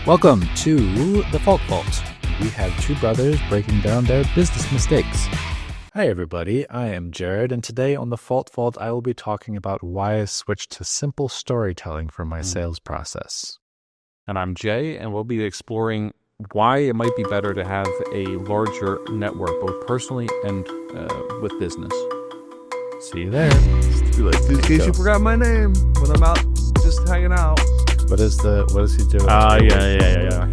Welcome to The Fault. We have two brothers breaking down their business mistakes. Hi everybody, I am Jared, and today on The Fault I will be talking about why I switched to simple storytelling for my sales process. And I'm Jay, and we'll be exploring why it might be better to have a larger network, both personally and with business. See you there. In case you forgot my name when I'm out just hanging out. What is he doing? Yeah.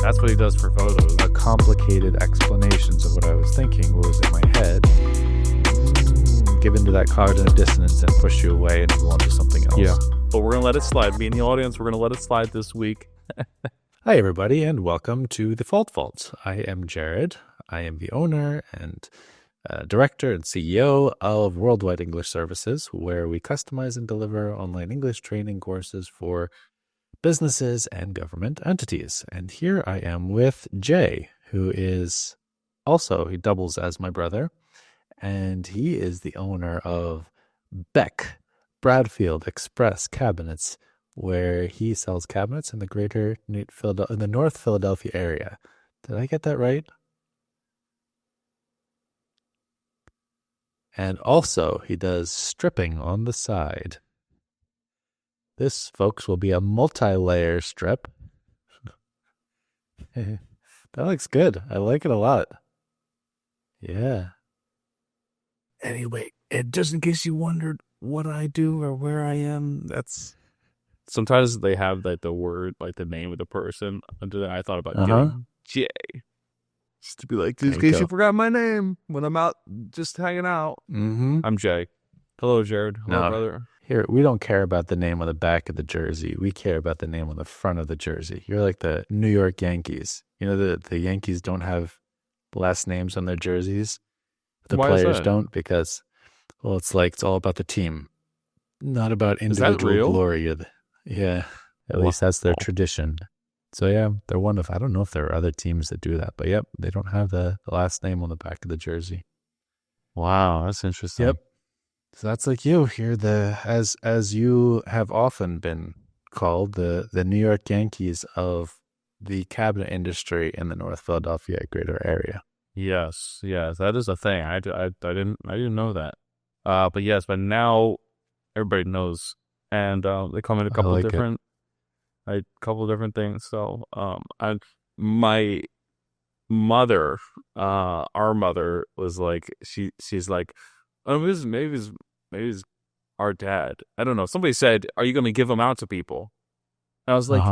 That's what he does for photos. A complicated explanations of what I was thinking, what was in my head. Give into that cognitive dissonance and push you away and go on to something else. Yeah, but we're going to let it slide. Me and the audience, we're going to let it slide this week. Hi, everybody, and welcome to The Fault. I am Jared. I am the owner and director and CEO of Worldwide English Services, where we customize and deliver online English training courses for businesses and government entities. And here I am with Jay, who is also, he doubles as my brother, and he is the owner of Beck Bradfield Express Cabinets, where he sells cabinets in the North Philadelphia area. Did I get that right? And also, he does stripping on the side. This, folks, will be a multi-layer strip. That looks good. I like it a lot. Yeah. Anyway, and just in case you wondered what I do or where I am, that's... Sometimes they have like the word, like the name of the person under there. I thought about getting Jay. Just to be like, in case you forgot my name when I'm out just hanging out. Mm-hmm. I'm Jay. Hello, Jared. Hello, brother. Here, we don't care about the name on the back of the jersey. We care about the name on the front of the jersey. You're like the New York Yankees. You know, the Yankees don't have last names on their jerseys. The players don't because, well, it's all about the team, not about individual glory. Yeah, at least that's their tradition. So yeah, they're one of, I don't know if there are other teams that do that, but yep, they don't have the last name on the back of the jersey. Wow, that's interesting. Yep. So that's like you here, as you have often been called, the New York Yankees of the cabinet industry in the North Philadelphia greater area. Yes, that is a thing. I didn't know that. But now everybody knows, and they come in a couple of different things. So, my mother, our mother was like, she's like, oh, maybe it's our dad. I don't know. Somebody said, "Are you going to give them out to people?" And I was like,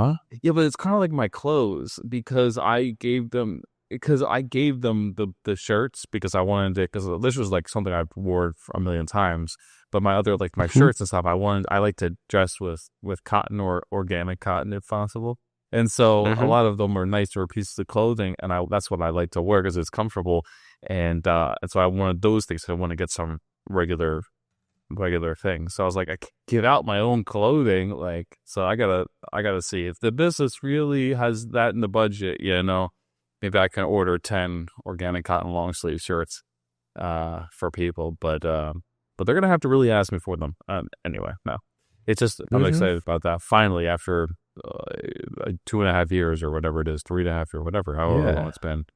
"Yeah, but it's kind of like my clothes because I gave them the shirts because I wanted it because this was like something I've worn a million times." But my other, like my shirts and stuff, I like to dress with cotton or organic cotton if possible. And so a lot of them are nicer pieces of clothing, and that's what I like to wear because it's comfortable. And so I wanted those things. So I want to get some regular things. So I was like, I can't give out my own clothing, like, so I gotta see if the business really has that in the budget. You know, maybe I can order 10 organic cotton long sleeve shirts for people, but they're going to have to really ask me for them. Anyway, no. It's just, I'm excited about that. Finally, after 2.5 years or whatever it is, 3.5 or whatever, however long it's been.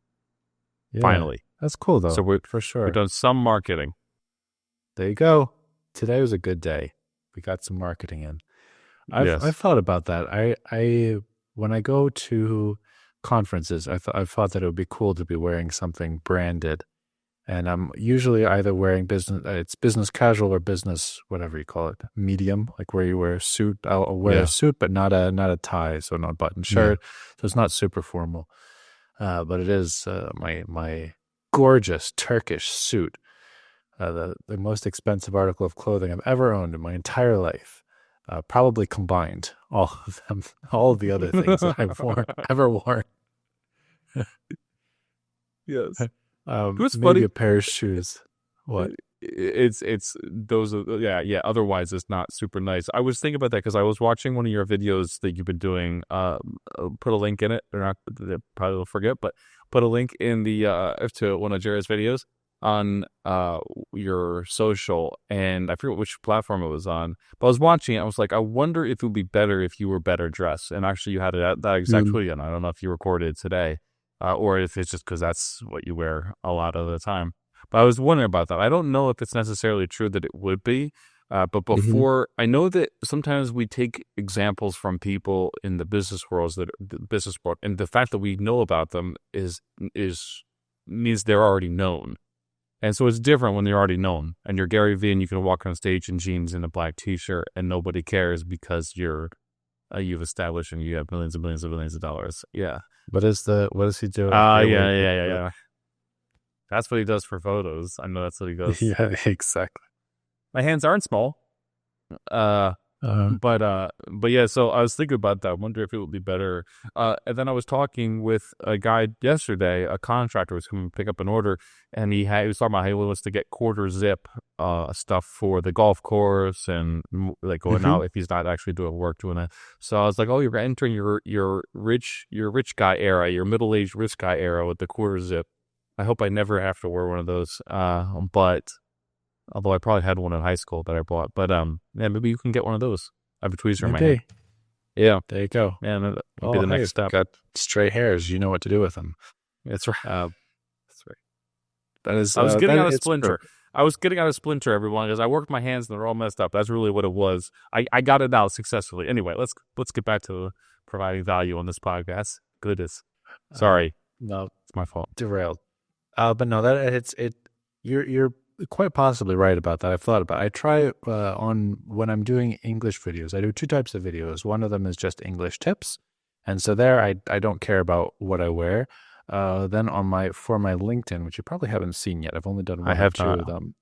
Yeah. Finally. That's cool, though. So for sure. We've done some marketing. There you go. Today was a good day. We got some marketing in. I've thought about that. I when I go to conferences, I've thought that it would be cool to be wearing something branded. And I'm usually either wearing it's business casual or business, whatever you call it, medium, like where you wear a suit. I'll wear a suit, but not a tie, so not a button shirt. So it's not super formal. But it is my gorgeous Turkish suit, the most expensive article of clothing I've ever owned in my entire life. Probably combined, all of them, all of the other things that I've ever worn. Yes. Maybe funny? A pair of shoes. What? It's those. Otherwise, it's not super nice. I was thinking about that because I was watching one of your videos that you've been doing. Put a link in it. They're not. They probably will forget, but put a link in the to one of Jared's videos. on your social, and I forget which platform it was on, but I was watching it. I was like, I wonder if it would be better if you were better dressed. And actually, you had that exact tweet, and I don't know if you recorded it today, or if it's just because that's what you wear a lot of the time. But I was wondering about that. I don't know if it's necessarily true that it would be. But before, I know that sometimes we take examples from people in the business world, and the fact that we know about them is means they're already known. And so it's different when they're already known. And you're Gary Vee, and you can walk on stage in jeans and a black T-shirt, and nobody cares because you've established and you have millions and millions and millions of dollars. Yeah. What does he do? Yeah. That's what he does for photos. I know that's what he does. Yeah, exactly. My hands aren't small. But yeah, so I was thinking about that. I wonder if it would be better. And then I was talking with a guy yesterday, a contractor was coming to pick up an order, and he was talking about how he wants to get quarter zip stuff for the golf course and like going out if he's not actually doing it. So I was like, oh, you're entering your rich guy era, your middle-aged rich guy era with the quarter zip. I hope I never have to wear one of those. But although I probably had one in high school that I bought. But yeah, maybe you can get one of those. I have a tweezer in my hand. Yeah. There you go. Man, that would be the next step. Got straight hairs. You know what to do with them. That's right. That's right. That is. I was getting out of Splinter. I was getting out of Splinter, everyone, because I worked my hands and they're all messed up. That's really what it was. I got it out successfully. Anyway, let's get back to providing value on this podcast. Goodness. Sorry. No, it's my fault. Derailed. But no, you're quite possibly right about that. I've thought about it. I try on when I'm doing English videos. I do two types of videos. One of them is just English tips, and so there I don't care about what I wear. Then for my LinkedIn, which you probably haven't seen yet, I've only done one or two of them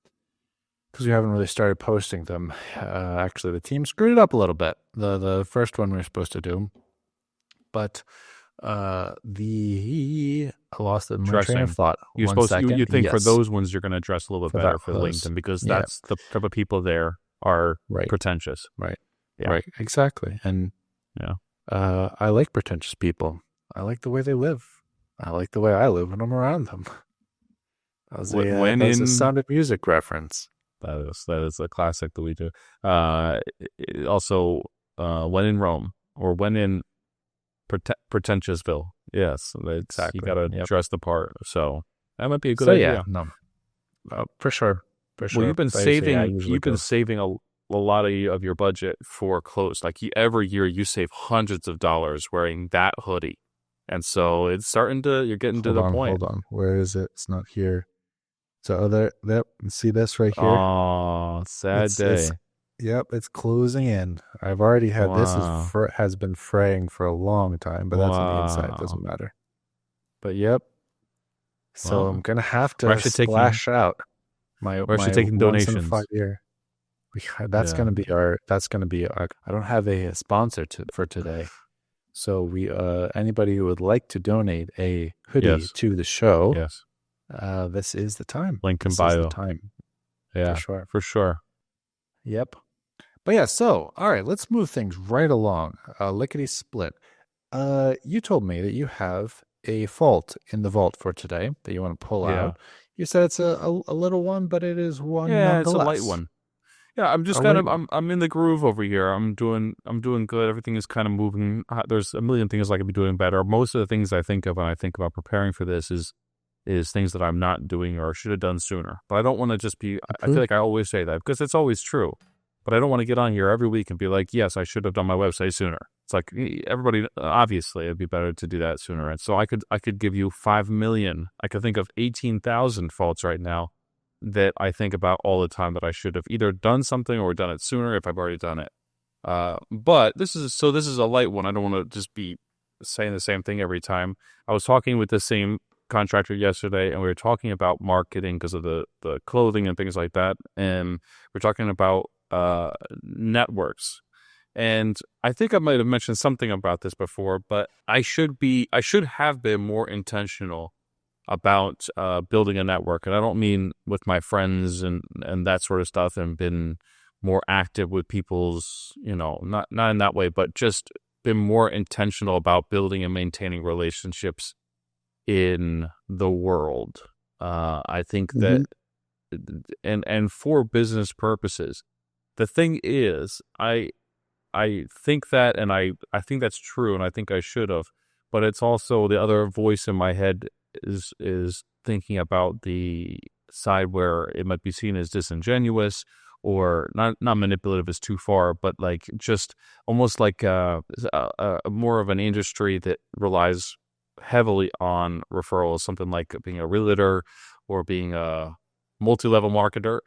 because we haven't really started posting them. Actually, the team screwed it up a little bit. The first one we were supposed to do, but I lost my train of thought. You think for those ones you're going to dress a little bit better for LinkedIn because that's the type of people there are pretentious. Right. Yeah. Right. Exactly. And I like pretentious people. I like the way they live. I like the way I live when I'm around them. That was a Sound of Music reference. That is a classic that we do. Also, when in Rome or when in Pretentiousville. Yes, exactly. You got to dress the part. So that might be a good idea. Yeah, no, for sure. Well, you've been saving a lot of your budget for clothes. Like every year, you save hundreds of dollars wearing that hoodie, and so it's you're getting to the point. Hold on, where is it? It's not here. So see this right here? Oh, sad day. Yep, it's closing in. I've already had this has been fraying for a long time, but that's on the inside. It doesn't matter. But yep. So I'm gonna have to splash out my taking donations. 5 year. That's gonna be I don't have a sponsor for today. So anybody who would like to donate a hoodie to the show, this is the time. Link in bio. Is the time. Yeah, for sure. Yep. But yeah, so, all right, let's move things right along. Lickety split. You told me that you have a fault in the vault for today that you want to pull out. You said it's a little one, but it is one nonetheless. It's a light one. Yeah, I'm just I'm in the groove over here. I'm doing good. Everything is kind of moving. There's a million things I could be doing better. Most of the things I think of when I think about preparing for this is things that I'm not doing or should have done sooner. But I don't want to just be, I feel like I always say that because it's always true. But I don't want to get on here every week and be like, yes, I should have done my website sooner. It's like everybody, obviously, it'd be better to do that sooner. And so I could give you 5 million. I could think of 18,000 faults right now that I think about all the time that I should have either done something or done it sooner if I've already done it. But this is a light one. I don't want to just be saying the same thing every time. I was talking with the same contractor yesterday and we were talking about marketing because of the clothing and things like that. And we're talking about networks. And I think I might have mentioned something about this before, but I should have been more intentional about building a network. And I don't mean with my friends and that sort of stuff and been more active with people's, not in that way, but just been more intentional about building and maintaining relationships in the world. I think that, and for business purposes, the thing is, I think that, and I think that's true, and I think I should have, but it's also the other voice in my head is thinking about the side where it might be seen as disingenuous or not manipulative is too far, but like just almost like more of an industry that relies heavily on referrals, something like being a realtor or being a multi-level marketer,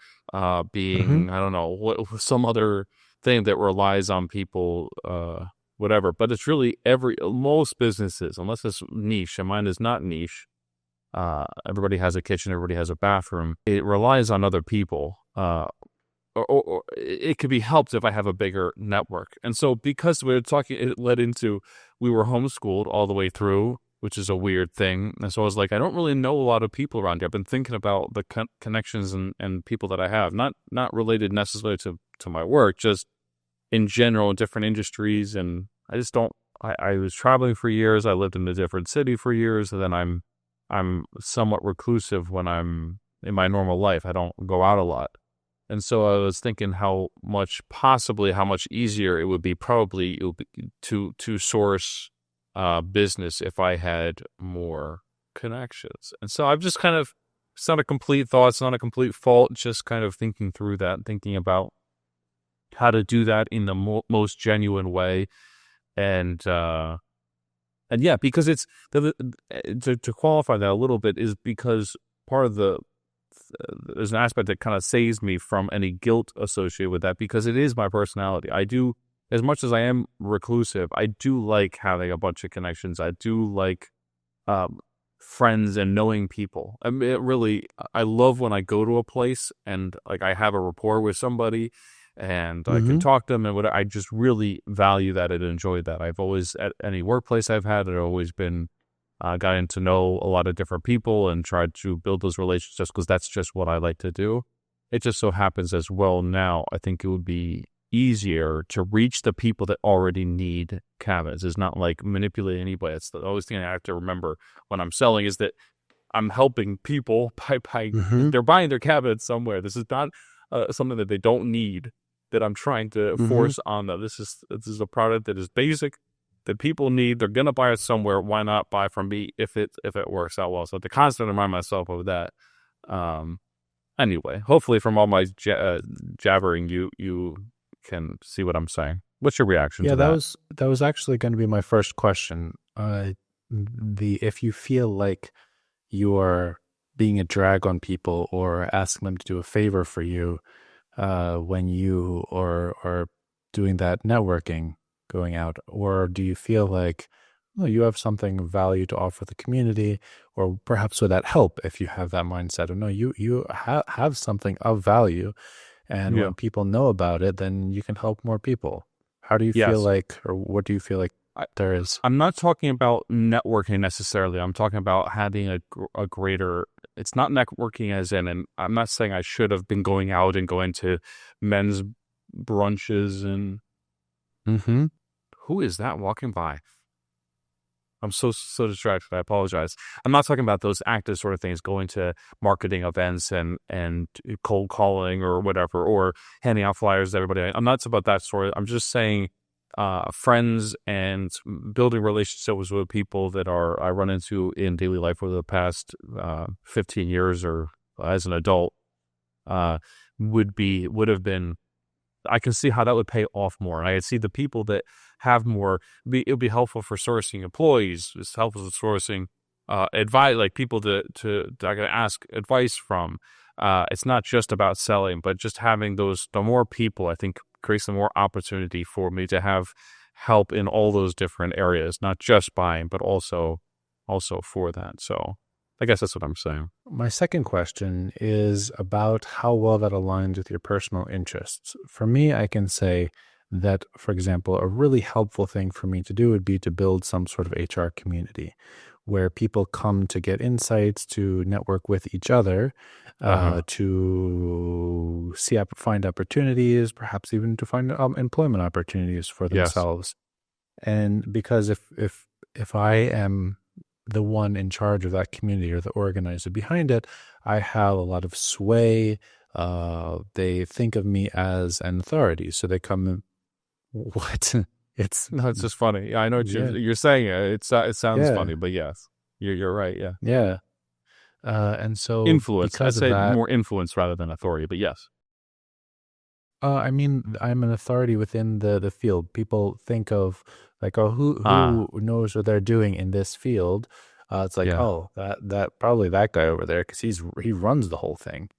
being, I don't know, what some other thing that relies on people, whatever. But it's really most businesses, unless it's niche, and mine is not niche. Everybody has a kitchen, everybody has a bathroom. It relies on other people. Or it could be helped if I have a bigger network. And so because we were talking, it led into, we were homeschooled all the way through, which is a weird thing. And so I was like, I don't really know a lot of people around here. I've been thinking about the connections and people that I have, not related necessarily to my work, just in general, in different industries. And I just don't, I was traveling for years. I lived in a different city for years. And then I'm somewhat reclusive when I'm in my normal life. I don't go out a lot. And so I was thinking how much easier it would be to source business if I had more connections. And so I've just kind of, it's not a complete thought, it's not a complete fault, just kind of thinking through that, thinking about how to do that in the most genuine way. And yeah, because it's, to qualify that a little bit, is because part of there's an aspect that kind of saves me from any guilt associated with that, because it is my personality. I do, as much as I am reclusive, I do like having a bunch of connections. I do like friends and knowing people. I mean, I love when I go to a place and like I have a rapport with somebody and I can talk to them and I just really value that and enjoy that. I've always, at any workplace I've had, I've always been gotten to know a lot of different people and tried to build those relationships because that's just what I like to do. It just so happens as well now, I think it would be easier to reach the people that already need cabins. It's not like manipulating anybody. It's the always thing I have to remember when I'm selling is that I'm helping people by they're buying their cabins somewhere. This is not something that they don't need that I'm trying to force on them. This is a product that is basic, that people need. They're gonna buy it somewhere. Why not buy from me if it works out well? So to constantly remind myself of that. Anyway, hopefully from all my jabbering, you can see what I'm saying. What's your reaction to that? That was actually going to be my first question. If you feel like you are being a drag on people or asking them to do a favor for you when you are doing that networking, going out, or do you feel like you have something of value to offer the community, or perhaps with that help, if you have that mindset of you have something of value, and when people know about it, then you can help more people. How do you feel like, or what do you feel like there is? I'm not talking about networking necessarily. I'm talking about having a greater, it's not networking as in, and I'm not saying I should have been going out and going to men's brunches and who is that walking by? I'm so distracted. I apologize. I'm not talking about those active sort of things, going to marketing events and cold calling or whatever, or handing out flyers to everybody. I'm not about that sort. I'm just saying friends and building relationships with people that I run into in daily life over the past 15 years or as an adult would have been. I can see how that would pay off more. And I can see the people that have more, it would be helpful for sourcing employees. It's helpful for sourcing advice, like people that I can ask advice from. It's not just about selling, but just having the more people, I think, creates the more opportunity for me to have help in all those different areas, not just buying, but also for that. So I guess that's what I'm saying. My second question is about how well that aligns with your personal interests. For me, I can say that, for example, a really helpful thing for me to do would be to build some sort of HR community where people come to get insights, to network with each other, to find opportunities, perhaps even to find employment opportunities for themselves. And because if I am the one in charge of that community or the organizer behind it, I have a lot of sway. They think of me as an authority, so they come in. What? It's just funny. I know what you're saying. It sounds funny, but yes, you're right. Yeah. Yeah. And so influence. Because I'd say of that, more influence rather than authority, but yes. I mean, I'm an authority within the field. People think of like, oh, who knows what they're doing in this field? It's like, oh, that probably that guy over there because he runs the whole thing.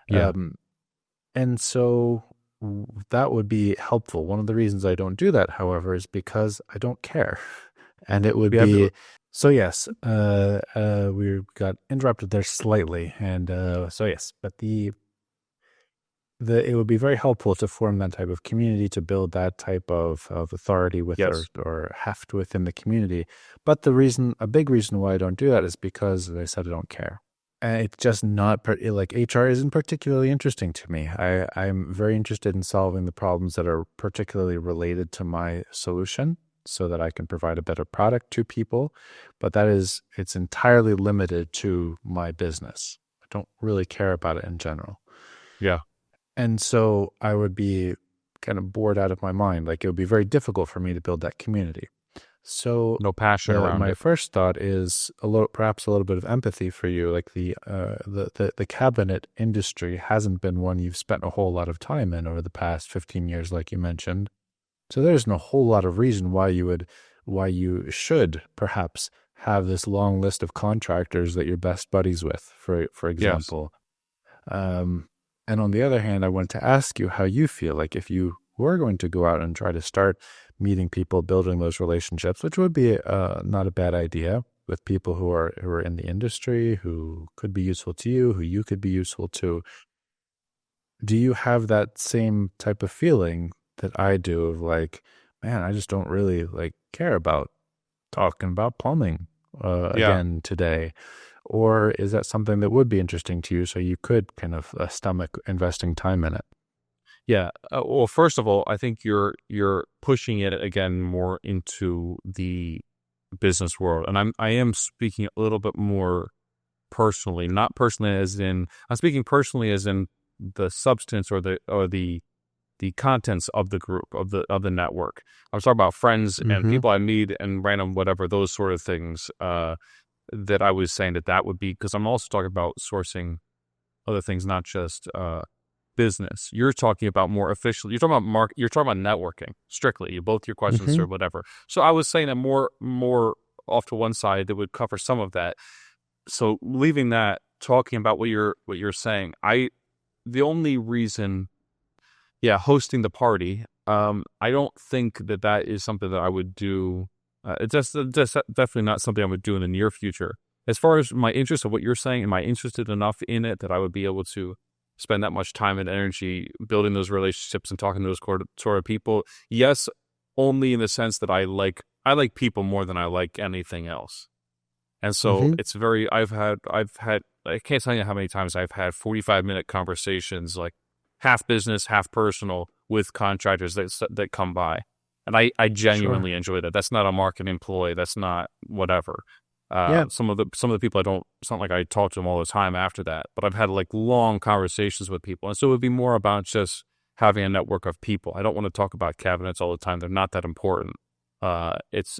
Yeah. And so that would be helpful. One of the reasons I don't do that, however, is because I don't care, and it would be. So yes, we got interrupted there slightly, and so yes, but it would be very helpful to form that type of community, to build that type of authority with or heft within the community. But a big reason why I don't do that is because, as I said, I don't care. And it's just not, like HR isn't particularly interesting to me. I'm very interested in solving the problems that are particularly related to my solution so that I can provide a better product to people. But it's entirely limited to my business. I don't really care about it in general. Yeah. And so I would be kind of bored out of my mind. Like, it would be very difficult for me to build that community. So no passion around my it. first thought is perhaps a little bit of empathy for you. Like the cabinet industry hasn't been one you've spent a whole lot of time in over the past 15 years, like you mentioned. So there's no whole lot of reason why you should perhaps have this long list of contractors that you're best buddies with, for example. Yes. And on the other hand, I wanted to ask you how you feel. Like, if you were going to go out and try to start meeting people, building those relationships, which would be not a bad idea, with people who are in the industry, who could be useful to you, who you could be useful to. Do you have that same type of feeling that I do of like, man, I just don't really care about talking about plumbing again today? Or is that something that would be interesting to you, so you could kind of stomach investing time in it? Yeah. Well, first of all, I think you're pushing it again more into the business world, and I am speaking a little bit more personally, not personally as in I'm speaking personally as in the substance or the contents of the group of the network. I was talking about friends and people I meet and random whatever, those sort of things. That I was saying that would be, because I'm also talking about sourcing other things, not just business. You're talking about more official. You're talking about you're talking about networking strictly. Both your questions or whatever. So I was saying that more off to one side that would cover some of that. So leaving that, talking about what you're saying, the only reason, hosting the party. I don't think that is something that I would do. It's just definitely not something I would do in the near future. As far as my interest of what you're saying, am I interested enough in it that I would be able to spend that much time and energy building those relationships and talking to those sort of people? Yes, only in the sense that I like people more than I like anything else. And so it's very, I've had, I can't tell you how many times I've had 45-minute conversations, like half business, half personal, with contractors that come by. And I genuinely enjoy that. That's not a marketing ploy. That's not whatever. Some of the people it's not like I talk to them all the time after that, but I've had long conversations with people. And so it would be more about just having a network of people. I don't want to talk about cabinets all the time. They're not that important. It's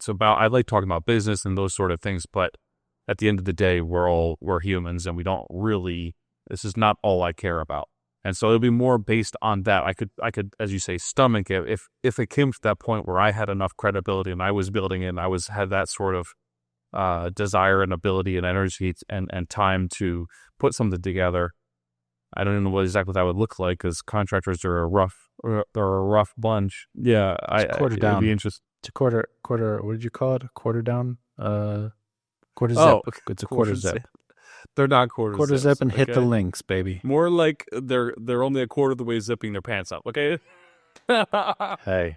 about, I like talking about business and those sort of things, but at the end of the day, we're humans, and we don't really, this is not all I care about. And so it'll be more based on that. I could, as you say, stomach it if it came to that point where I had enough credibility and I was building it and I had that sort of desire and ability and energy and time to put something together. I don't know what exactly that would look like, because contractors are a rough bunch. Yeah, it's quarter down. It'd be interesting. It's a quarter. What did you call it? A quarter down. Quarter zip. It's a quarter zip. They're not quarter zip and hit the links, baby. More like they're only a quarter of the way zipping their pants up. Okay. Hey,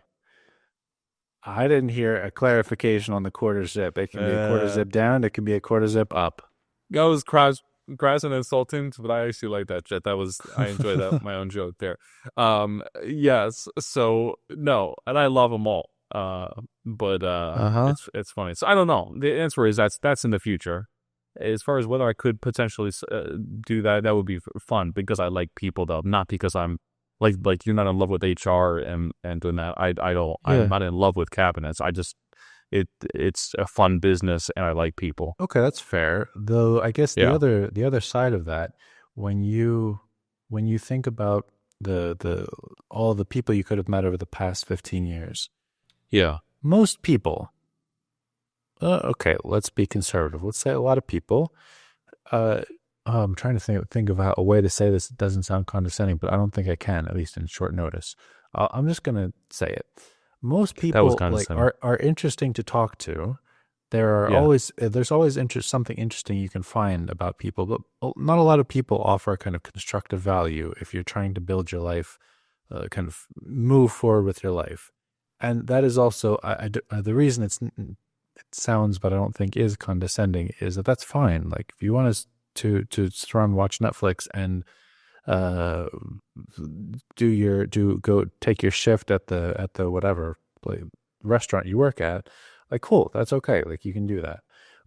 I didn't hear a clarification on the quarter zip. It can be a quarter zip down. It can be a quarter zip up. That was crass and insulting, but I actually like that shit. I enjoyed that, my own joke there. Yes. So no, and I love them all. But Uh-huh. it's funny. So I don't know. The answer is that's in the future. As far as whether I could potentially do that, that would be fun because I like people, though, not because I'm like you're not in love with HR and doing that. I'm Yeah. not in love with cabinets. I just it's a fun business and I like people. Okay, that's fair. Though I guess Yeah. the other side of that, when you think about the all the people you could have met over the past 15 years, Yeah. most people, okay, let's be conservative. Let's say a lot of people, uh, I'm trying to think of a way to say this that doesn't sound condescending, but I don't think I can, at least in short notice. I'm just gonna say it. Most That was people like condescending. are interesting to talk to. Yeah. There's always something interesting you can find about people, but not a lot of people offer kind of constructive value if you're trying to build your life, kind of move forward with your life. And that is also the reason it sounds, but I don't think is condescending, is that that's fine. Like if you want us to sit around and watch Netflix and uh go take your shift at the whatever restaurant you work at, like cool, that's okay, like you can do that.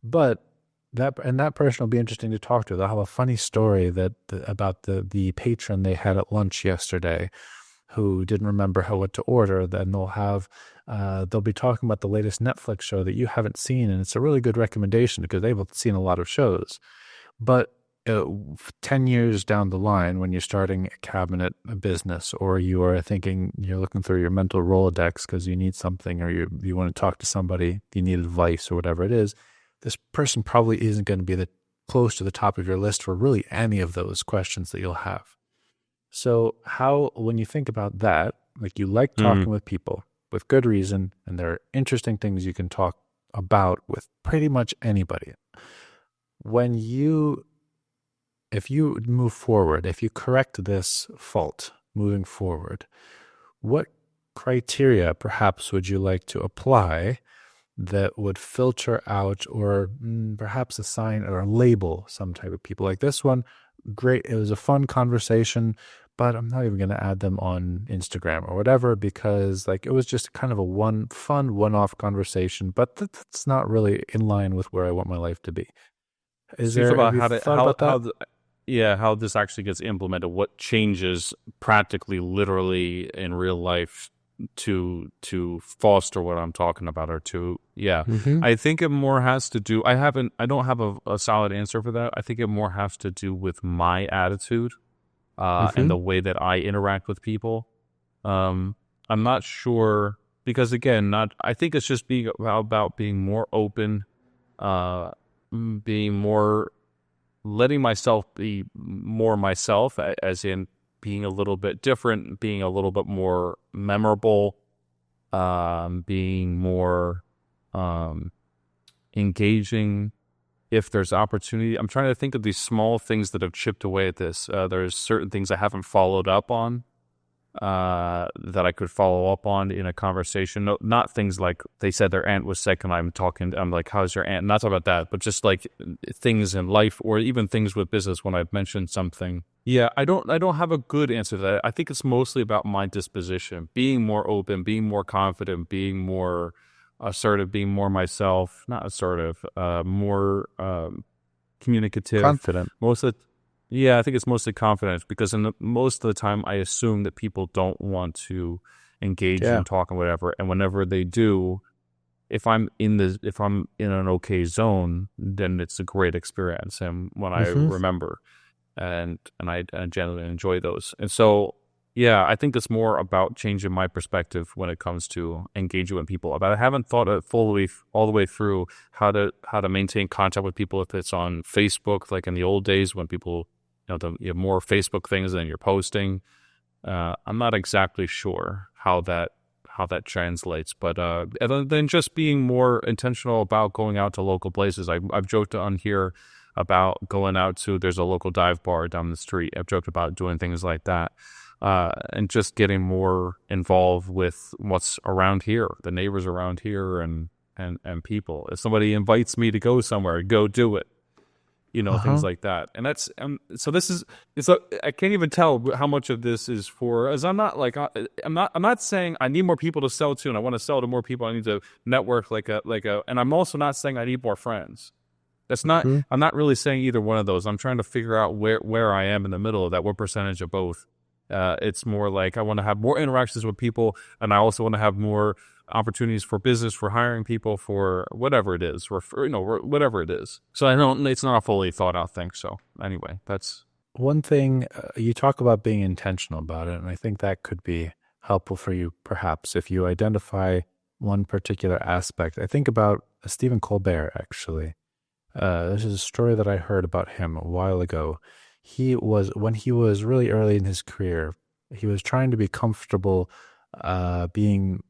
But that person will be interesting to talk to. They'll have a funny story about the patron they had at lunch yesterday who didn't remember what to order. Then they'll be talking about the latest Netflix show that you haven't seen, and it's a really good recommendation because they've seen a lot of shows. But 10 years down the line, when you're starting a cabinet business, or you are thinking you're looking through your mental Rolodex because you need something, or you want to talk to somebody, you need advice or whatever it is, this person probably isn't going to be close to the top of your list for really any of those questions that you'll have. So when you think about that, like you like talking with people with good reason, and there are interesting things you can talk about with pretty much anybody. If you move forward, if you correct this fault moving forward, what criteria perhaps would you like to apply that would filter out or perhaps assign or label some type of people? Like this one, great, it was a fun conversation, but I'm not even going to add them on Instagram or whatever because like it was just kind of a one-off conversation, but that's not really in line with where I want my life to be. Have you thought about that? How this actually gets implemented, what changes practically, literally in real life to foster what I'm talking about, or Mm-hmm. I think it more has to do, I don't have a solid answer for that. I think it more has to do with my attitude, and Mm-hmm. the way that I interact with people. I'm not sure because again, I think it's just being about being more open, being more, letting myself be more myself, as in being a little bit different, being a little bit more memorable, being more engaging if there's opportunity. I'm trying to think of these small things that have chipped away at this. There's certain things I haven't followed up on, that I could follow up on in a conversation. No, not things like they said their aunt was sick and I'm like, how's your aunt? Not talking about that, but just like things in life or even things with business when I've mentioned something. Yeah, I don't have a good answer to that. I think it's mostly about my disposition, being more open, being more confident, being more assertive, being more myself, not assertive, more communicative. Confident. Yeah, I think it's mostly confidence because most of the time I assume that people don't want to engage Yeah. and talk and whatever, and whenever they do, if I'm in an okay zone, then it's a great experience, and when I Mm-hmm. remember, and I generally enjoy those, and so yeah, I think it's more about changing my perspective when it comes to engaging with people. But I haven't thought it fully all the way through how to maintain contact with people if it's on Facebook, like in the old days when people, you have more Facebook things than you're posting. I'm not exactly sure how that translates, but other than just being more intentional about going out to local places, I've joked on here about going out to, there's a local dive bar down the street. I've joked about doing things like that. And just getting more involved with what's around here, the neighbors around here, and people. If somebody invites me to go somewhere, go do it. things like that. And that's so this is I can't even tell how much of this is for, as I'm not saying I need more people to sell to and I want to sell to more people. I need to network and I'm also not saying I need more friends. That's not, I'm not really saying either one of those. I'm trying to figure out where I am in the middle of that, what percentage of both. It's more like I want to have more interactions with people, and I also want to have more opportunities for business, for hiring people, for whatever it is, or for, whatever it is. So it's not a fully thought out thing. So anyway, that's one thing. You talk about being intentional about it, and I think that could be helpful for you, perhaps, if you identify one particular aspect. I think about Stephen Colbert, actually. This is a story that I heard about him a while ago. When he was really early in his career, he was trying to be comfortable being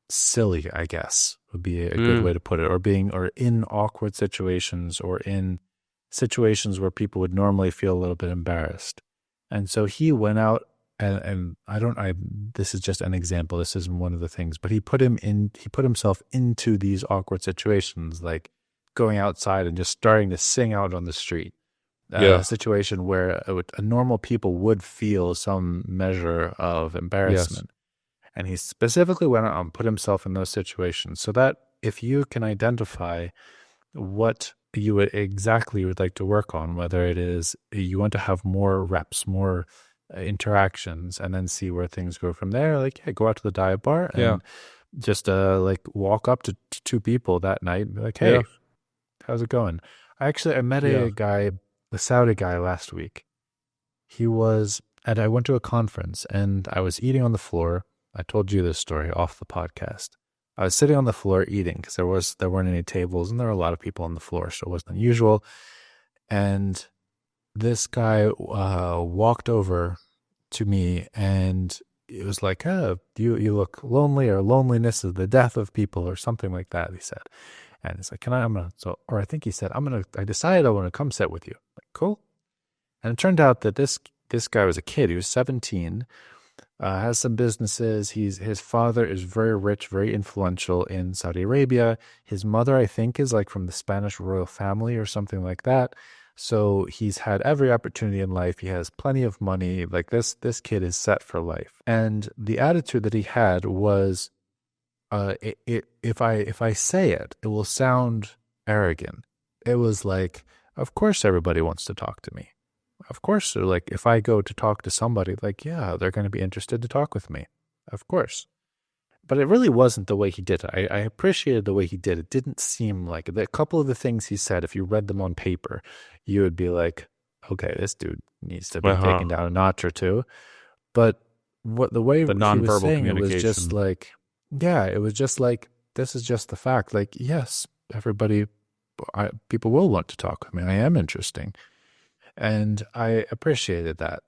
silly, I guess, would be a good way to put it, or in awkward situations, or in situations where people would normally feel a little bit embarrassed. And so he went out and this is just an example, this isn't one of the things, but he put himself into these awkward situations, like going outside and just starting to sing out on the street. A situation where a normal people would feel some measure of embarrassment. And he specifically went out and put himself in those situations, so that if you can identify what you would like to work on, whether it is you want to have more reps, more interactions, and then see where things go from there, like, go out to the dive bar and just walk up to two people that night and be like, hey, how's it going? I met a guy, the Saudi guy, last week. I went to a conference and I was eating on the floor. I told you this story off the podcast. I was sitting on the floor eating because there weren't any tables and there were a lot of people on the floor, so it wasn't unusual. And this guy walked over to me and it was like, you look lonely, or loneliness is the death of people, or something like that, he said. And it's like, I think he said, I decided I want to come sit with you. Like, cool. And it turned out that this guy was a kid. He was 17, has some businesses. His father is very rich, very influential in Saudi Arabia. His mother, I think, is like from the Spanish royal family or something like that. So he's had every opportunity in life. He has plenty of money. Like, this kid is set for life. And the attitude that he had was, if I say it, it will sound arrogant. It was like, of course everybody wants to talk to me. Of course, like, if I go to talk to somebody, like, they're going to be interested to talk with me. Of course. But it really wasn't the way he did it. I appreciated the way he did it. It didn't seem like it. A couple of the things he said, if you read them on paper, you would be like, okay, this dude needs to be taken down a notch or two. But the way he was saying it was just like, it was just like, this is just the fact. Like, yes, people will want to talk with me. I am interesting. And I appreciated that.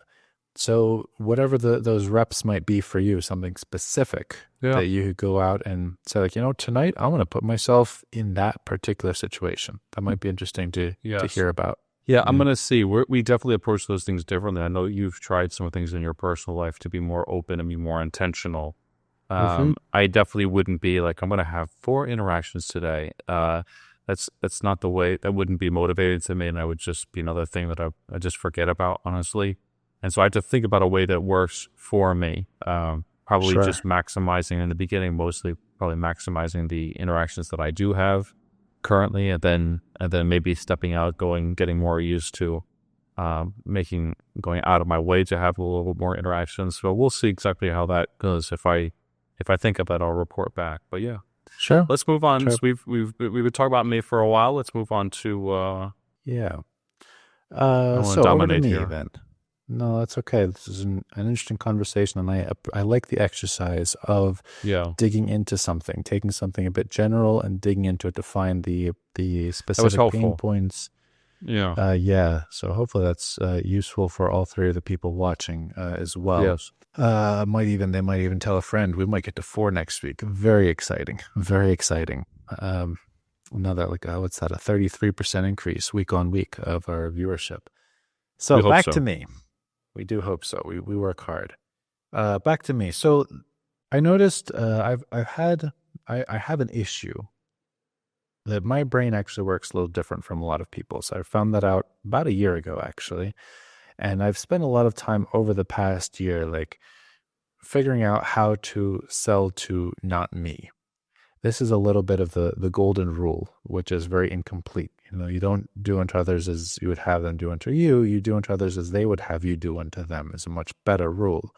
So whatever those reps might be for you, something specific that you could go out and say, like, tonight I'm going to put myself in that particular situation. That might be interesting to hear about. Yeah, I'm going to see. We definitely approach those things differently. I know you've tried some things in your personal life to be more open and be more intentional. I definitely wouldn't be like, I'm going to have 4 interactions today. That's not the way. That wouldn't be motivated to me, and I would just be another thing that I just forget about, honestly. And so I have to think about a way that works for me. Probably just maximizing in the beginning, mostly probably maximizing the interactions that I do have currently, and then maybe stepping out, getting more used to going out of my way to have a little bit more interactions. So we'll see exactly how that goes. If I think of that, I'll report back. But yeah. Sure. Let's move on. Sure. So we've been talking about me for a while. Let's move on to so dominate over to me then. No, that's okay. This is an interesting conversation, and I like the exercise of digging into something, taking something a bit general and digging into it to find the specific pain points. So hopefully that's useful for all 3 of the people watching as well. Yes. They might even tell a friend. We might get to 4 next week. Very exciting. Very exciting. Another, what's that? A 33% increase week on week of our viewership. So back to me. We do hope so. We work hard. Back to me. So I noticed I have an issue that my brain actually works a little different from a lot of people. So I found that out about a year ago, actually. And I've spent a lot of time over the past year, like figuring out how to sell to not me. This is a little bit of the golden rule, which is very incomplete. You don't do unto others as you would have them do unto you. You do unto others as they would have you do unto them is a much better rule.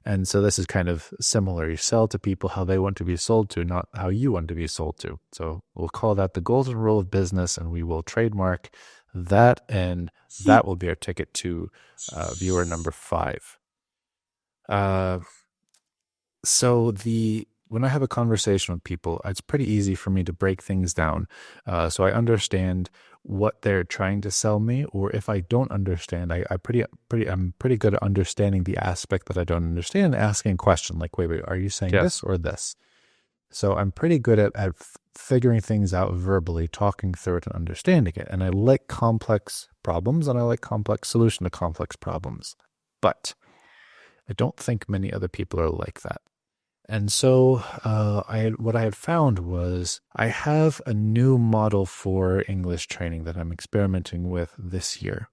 And so this is kind of similar. You sell to people how they want to be sold to, not how you want to be sold to. So we'll call that the golden rule of business, and we will trademark that, and that will be our ticket to viewer number 5. So when I have a conversation with people, it's pretty easy for me to break things down. So I understand what they're trying to sell me, or if I don't understand, I'm pretty good at understanding the aspect that I don't understand, asking a question like, wait, are you saying this or this? So I'm pretty good at figuring things out verbally, talking through it and understanding it. And I like complex problems, and I like complex solution to complex problems. But I don't think many other people are like that. And so what I had found was I have a new model for English training that I'm experimenting with this year.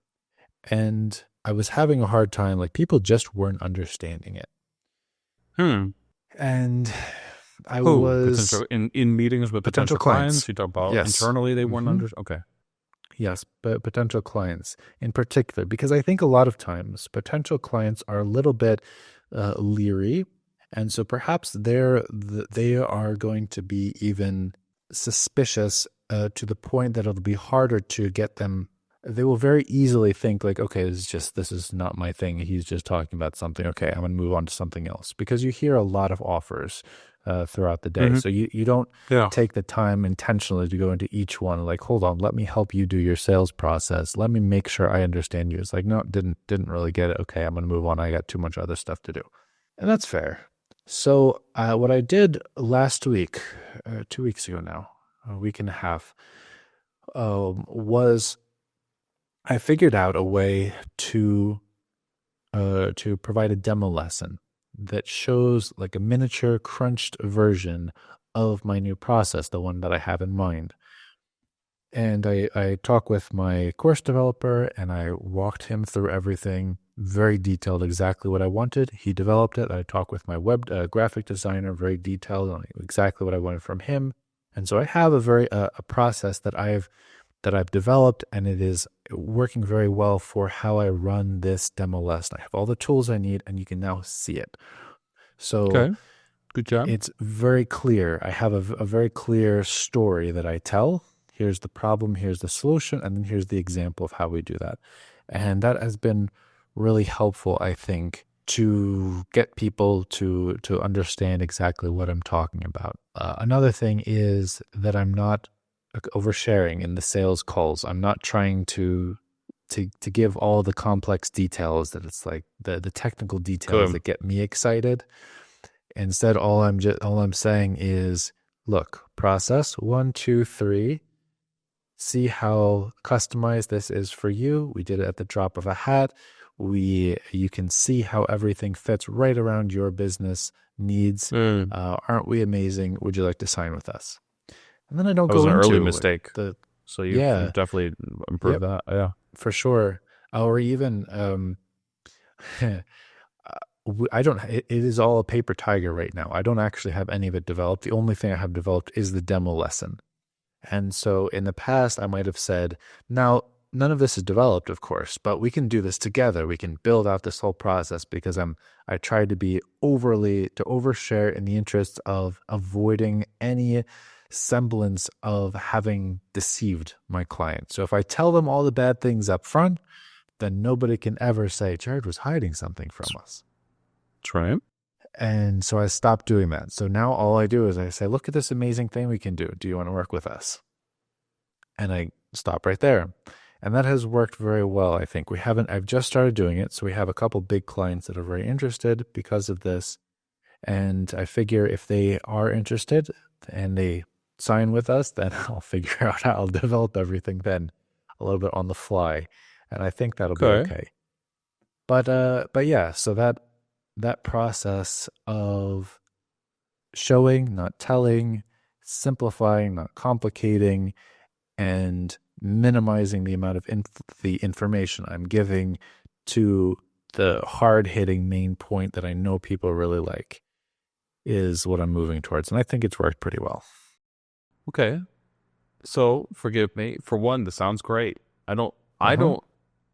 And I was having a hard time, like people just weren't understanding it. And I was in meetings with potential clients. You talk about internally they weren't understanding. Okay. Yes, but potential clients in particular, because I think a lot of times potential clients are a little bit leery. And so perhaps they are going to be even suspicious to the point that it'll be harder to get them. They will very easily think like, okay, this is not my thing. He's just talking about something. Okay, I'm going to move on to something else, because you hear a lot of offers throughout the day. So you don't take the time intentionally to go into each one. Like, hold on, let me help you do your sales process. Let me make sure I understand you. It's like, no, didn't really get it. Okay, I'm going to move on. I got too much other stuff to do. And that's fair. So what I did last week, 2 weeks ago now, a week and a half, was I figured out a way to provide a demo lesson that shows like a miniature crunched version of my new process, the one that I have in mind. And I talked with my course developer, and I walked him through everything, very detailed, exactly what I wanted. He developed it. I talked with my web graphic designer, very detailed on exactly what I wanted from him. And so I have a process that I've developed, and it is working very well for how I run this demo lesson. I have all the tools I need, and you can now see it. So good job. It's very clear. I have a very clear story that I tell. Here's the problem, here's the solution, and then here's the example of how we do that. And that has been really helpful, I think, to get people to understand exactly what I'm talking about. Another thing is that I'm not oversharing in the sales calls. I'm not trying to give all the complex details that it's like the technical details that get me excited. Instead, all I'm saying is, look, process 1, 2, 3. See how customized this is for you. We did it at the drop of a hat. You can see how everything fits right around your business needs. Aren't we amazing? Would you like to sign with us? And then I don't go into an early mistake. So you definitely improved that. Yeah, for sure. Or even I don't. It is all a paper tiger right now. I don't actually have any of it developed. The only thing I have developed is the demo lesson. And so in the past, I might have said, now, none of this is developed, of course, but we can do this together. We can build out this whole process, because I tried to be overshare in the interest of avoiding any semblance of having deceived my client. So if I tell them all the bad things up front, then nobody can ever say Jared was hiding something from us. That's right. And so I stopped doing that. So now all I do is I say, look at this amazing thing we can do. Do you want to work with us? And I stop right there. And that has worked very well, I think. I've just started doing it. So we have a couple big clients that are very interested because of this. And I figure if they are interested and they sign with us, then I'll figure out how I'll develop everything then a little bit on the fly. And I think that'll be okay. But yeah, so that process of showing, not telling, simplifying, not complicating, and minimizing the amount of the information I'm giving to the hard-hitting main point that I know people really like is what I'm moving towards. And I think it's worked pretty well. Okay. So forgive me. For one, this sounds great.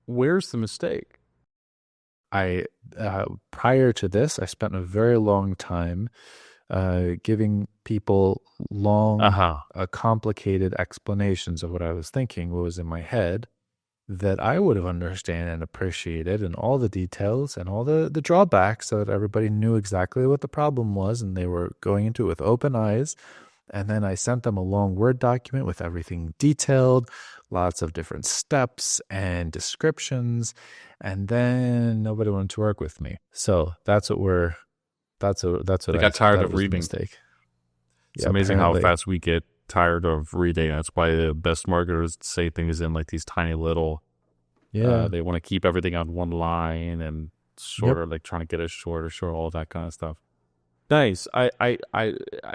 Where's the mistake? Prior to this, I spent a very long time giving people long, complicated explanations of what I was thinking, what was in my head, that I would have understood and appreciated, and all the details and all the drawbacks, so that everybody knew exactly what the problem was and they were going into it with open eyes. And then I sent them a long Word document with everything detailed, lots of different steps and descriptions, and then nobody wanted to work with me. So that's what I got tired of reading. Mistake. It's amazing how fast we get tired of reading. That's why the best marketers say things in like these tiny little. They want to keep everything on one line and shorter, like trying to get it shorter, all that kind of stuff. Nice.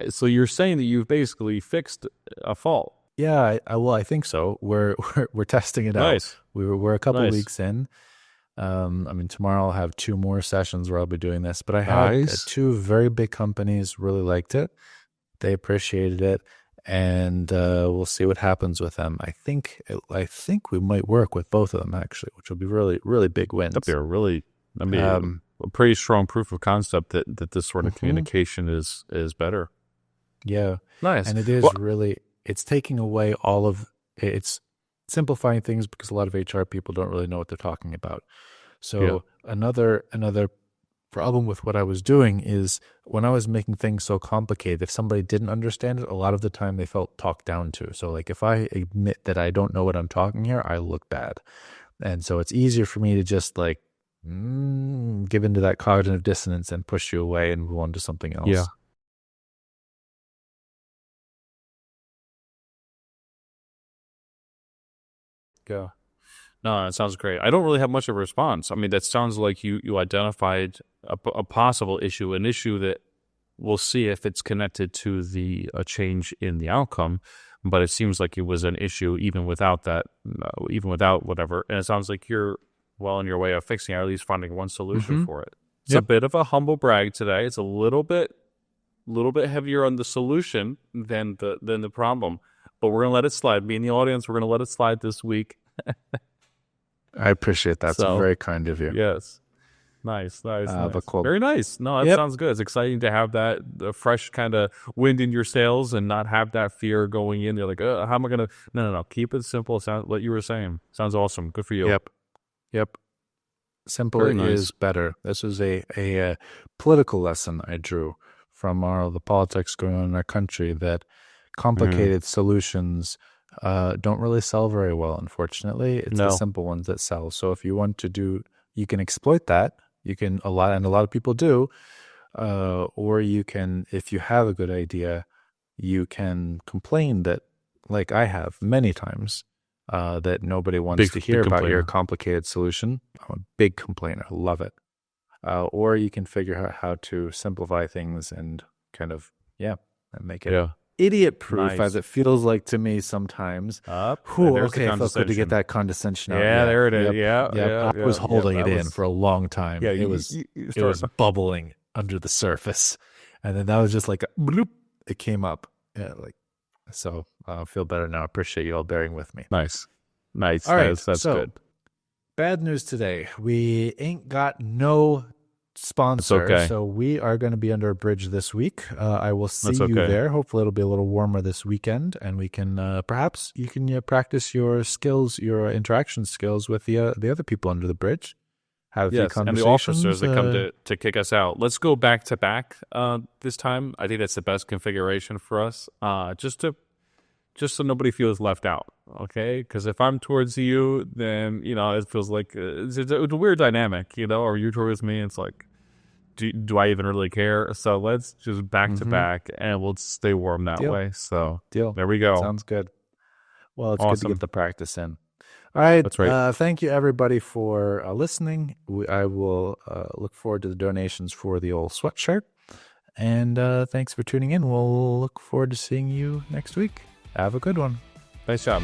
So you're saying that you've basically fixed a fault? Yeah. I think so. We're testing it out. We're a couple weeks in. Tomorrow I'll have 2 more sessions where I'll be doing this. But I had 2 very big companies really liked it. They appreciated it, and we'll see what happens with them. I think we might work with both of them actually, which will be really, really big wins. That'd be a pretty strong proof of concept that this sort of communication is better. Yeah. Nice. And it is it's taking away it's simplifying things, because a lot of HR people don't really know what they're talking about. So another problem with what I was doing is, when I was making things so complicated, if somebody didn't understand it, a lot of the time they felt talked down to. So like if I admit that I don't know what I'm talking here, I look bad. And so it's easier for me to just like give into that cognitive dissonance and push you away and move on to something else. Yeah. Go. No, that sounds great. I don't really have much of a response. I mean, that sounds like you identified a possible issue, an issue that we'll see if it's connected to a change in the outcome. But it seems like it was an issue even without that, even without whatever. And it sounds like you're well on your way of fixing it, or at least finding one solution for it. It's a bit of a humble brag today. It's a little bit heavier on the solution than the problem. But we're gonna let it slide. Me and the audience, we're gonna let it slide this week. I appreciate that. It's very kind of you. Yes. Nice. But cool. Very nice. No, that sounds good. It's exciting to have the fresh kind of wind in your sails and not have that fear going in. You're like, how am I going to... No. Keep it simple. Sound what you were saying. Sounds awesome. Good for you. Yep. Simple is better. This is a political lesson I drew from all the politics going on in our country, that complicated solutions don't really sell very well, unfortunately. It's the simple ones that sell. So if you want to do, you can exploit that. You can, a lot of people do, or you can, if you have a good idea, you can complain that, like I have many times, that nobody wants to hear about your complicated solution. I'm a big complainer. Love it. Or you can figure out how to simplify things and kind of, and make it idiot-proof, as it feels like to me sometimes. Okay, it felt good to get that condescension out. Yeah, there it is. I was holding it in for a long time. It was bubbling under the surface, and then that was just like bloop, it came up. So I feel better now. I appreciate you all bearing with me. Nice. All right, that's good. Bad news today. We ain't got no sponsor, so we are going to be under a bridge this week. I will see you there. Hopefully it'll be a little warmer this weekend, and we can perhaps you can practice your skills, your interaction skills with the other people under the bridge. Have a few conversations. And the officers that come to kick us out. Let's go back to back this time. I think that's the best configuration for us. Just so nobody feels left out, okay? Because if I'm towards you, then, it feels like it's a weird dynamic, or you're towards me, it's like, do I even really care? So let's just back to back, and we'll stay warm that way. So there we go. Sounds good. Well, it's good to get the practice in. All right. That's right. Thank you, everybody, for listening. I will look forward to the donations for the old sweatshirt. And thanks for tuning in. We'll look forward to seeing you next week. Have a good one. Nice job.